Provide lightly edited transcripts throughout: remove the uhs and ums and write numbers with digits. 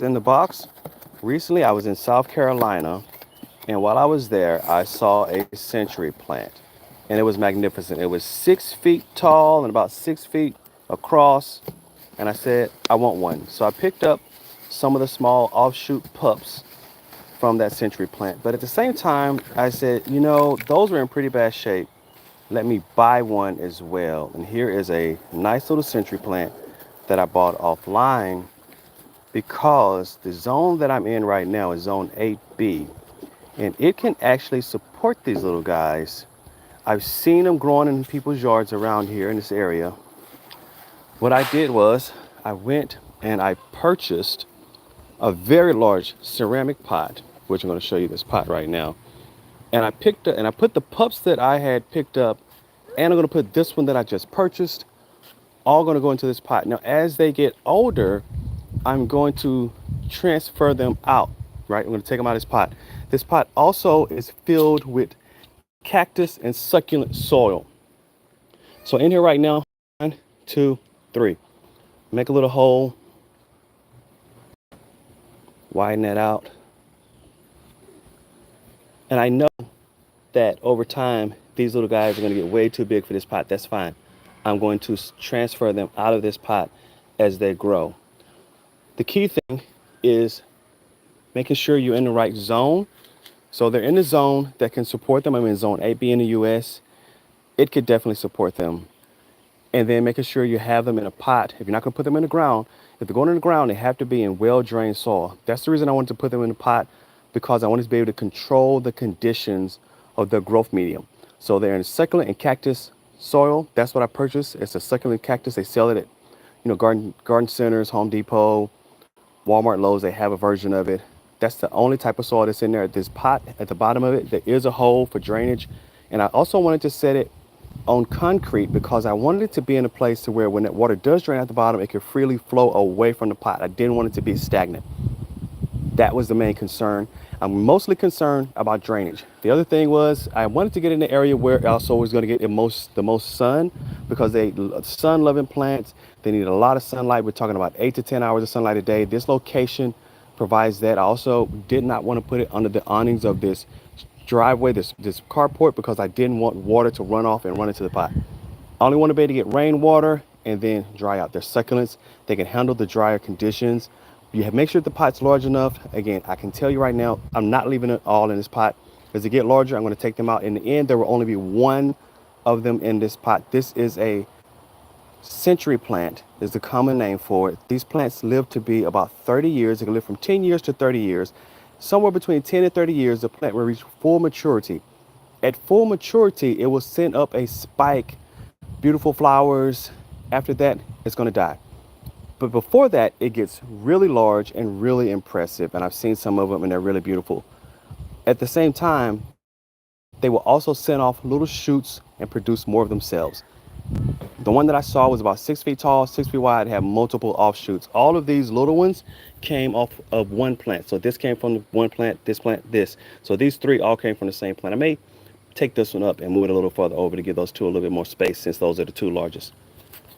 in the box. Recently, I was in South Carolina, and while I was there, I saw a century plant, and it was magnificent. It was 6 feet tall and about 6 feet across, and I said, I want one. So I picked up some of the small offshoot pups from that century plant. But at the same time, I said, those were in pretty bad shape. Let me buy one as well. And here is a nice little century plant that I bought offline because the zone that I'm in right now is zone 8B, and it can actually support these little guys. I've seen them growing in people's yards around here in this area. What I did was I went and I purchased a very large ceramic pot, which I'm going to show you this pot right now. And I picked up and I put the pups that I had picked up, and I'm going to put this one that I just purchased, all going to go into this pot. Now, as they get older, I'm going to transfer them out, right? I'm going to take them out of this pot. This pot also is filled with cactus and succulent soil. So in here right now, 1, 2, 3. Make a little hole, widen that out. And I know that over time, these little guys are going to get way too big for this pot. That's fine. I'm going to transfer them out of this pot as they grow. The key thing is making sure you're in the right zone. So they're in the zone that can support them. I'm in zone 8B in the US. It could definitely support them. And then making sure you have them in a pot. If you're not going to put them in the ground, if they're going in the ground, they have to be in well-drained soil. That's the reason I wanted to put them in a pot, because I wanted to be able to control the conditions of the growth medium. So they're in succulent and cactus soil. That's what I purchased. It's a succulent cactus. They sell it at, garden centers, Home Depot, Walmart, Lowe's. They have a version of it. That's the only type of soil that's in there. This pot at the bottom of it, there is a hole for drainage. And I also wanted to set it on concrete because I wanted it to be in a place to where when that water does drain at the bottom, it could freely flow away from the pot. I didn't want it to be stagnant. That was the main concern. I'm mostly concerned about drainage. The other thing was I wanted to get in the area where also was going to get the most sun, because they sun-loving plants. They need a lot of sunlight. We're talking about 8 to 10 hours of sunlight a day. This location provides that. I also did not want to put it under the awnings of this driveway, this carport, because I didn't want water to run off and run into the pot. I only want to be able to get rainwater and then dry out. They're succulents. They can handle the drier conditions. You have make sure the pot's large enough. Again, I can tell you right now, I'm not leaving it all in this pot. As they get larger, I'm going to take them out. In the end, there will only be one of them in this pot. This is a century plant, is the common name for it. These plants live to be about 30 years. They can live from 10 years to 30 years. Somewhere between 10 and 30 years, the plant will reach full maturity. At full maturity, it will send up a spike, beautiful flowers. After that, it's going to die. But before that, it gets really large and really impressive. And I've seen some of them and they're really beautiful. At the same time, they will also send off little shoots and produce more of themselves. The one that I saw was about 6 feet tall, 6 feet wide, had multiple offshoots. All of these little ones came off of one plant. So this came from one plant, this. So these three all came from the same plant. I may take this one up and move it a little further over to give those two a little bit more space, since those are the two largest.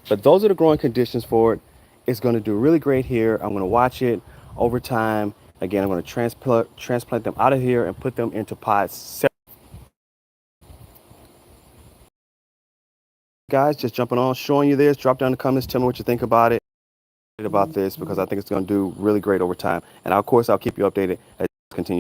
But those are the growing conditions for it. It's going to do really great here. I'm going to watch it over time. Again, I'm going to transplant them out of here and put them into pots. Guys, just jumping on, showing you this. Drop down in the comments. Tell me what you think about this, because I think it's going to do really great over time. And of course, I'll keep you updated as it continues.